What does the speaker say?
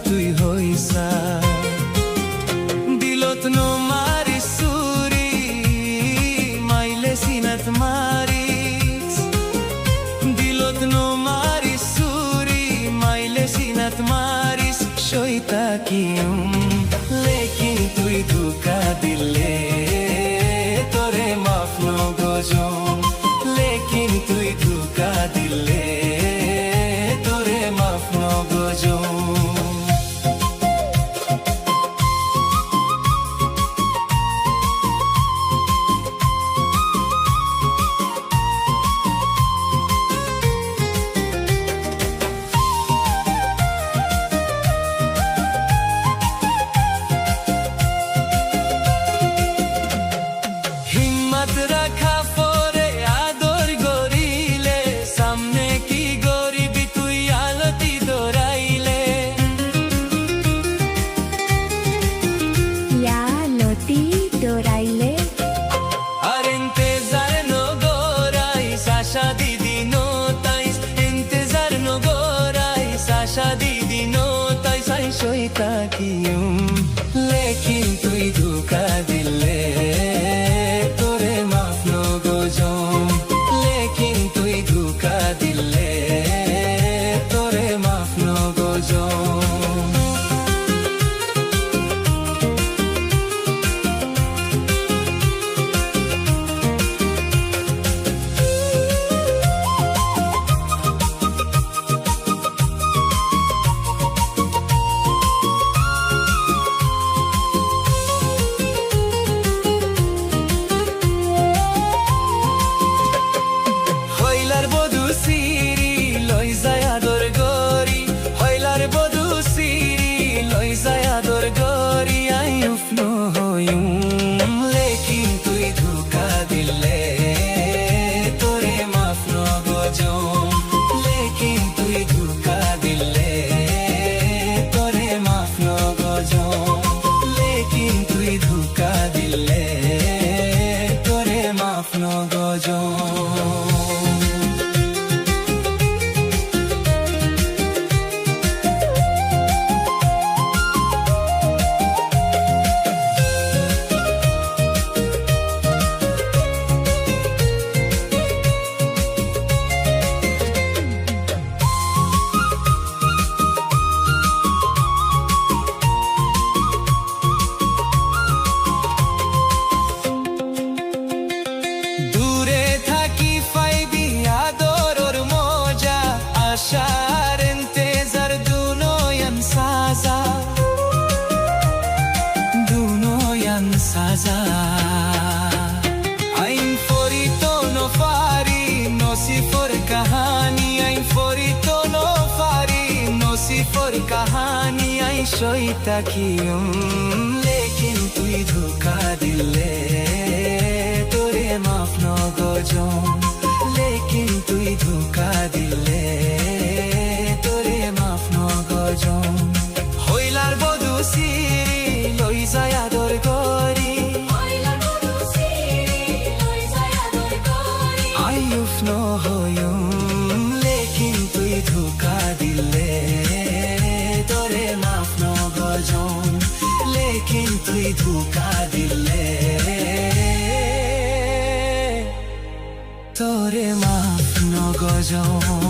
তুই হইসা দিলত নো মারি সুরি মাইলে সিনাত মারিস দিলত নো মারি সুরি মাইলে সিনাত মারিস সইতা কিউম লেকিন তুই ধোকা দিলে তোরে মাফ নো গজম লেকিন তুই ধোকা দিলে তোরে মাফ নো গজম রাখা পরে আদর গরিলে সামনে কি গরিবি তুই আলতি দৌড়াইলে আলতি দৌড়াইলে আর ইন্তেজার নগরাই সাশা দিদি নো তাইস ইন্তেজার নগরাই সাশা দিদি নো তাইস আই সইতা কিউম লেকিন তুই ধোকা দিলে লেকিন তুই ধোকা দিলে তোরে মাফ নো গজম সিরি লই যায় আদর গরি হইলার বধু সিরি লই যায় আদর গরি আই উফনো হইম লেকিন তুই ধোকা দিলে তোরে মাফ নো গজম লেকিন তুই ধোকা দিলে তোরে মাফ নো গজম লেকিন তুই ধোকা দিলে তোরে মাফ নো গজম আশার ইন্তেজার দুনোয়ান সাজা দুনোয়ান সাজা আইন ফরিতো নো ফারি নসিফর কাহানি আইন ফরিতো নো ফারি নসিফর কাহানি আই সইতা কিউম লেকিন তুই ধোকা দিলে তোরে মাফ নো গজম লেকিন তুই ধোকা দিলে তোরে মাফ নো গজম হইলার বধু সিরি লই যায় আদর গরি আই উফনো হইম লেকিন তুই ধোকা দিলে তোরে মাফ নো গজম লেকিন তুই ধোকা দিলে তোরে মাফ নো গজম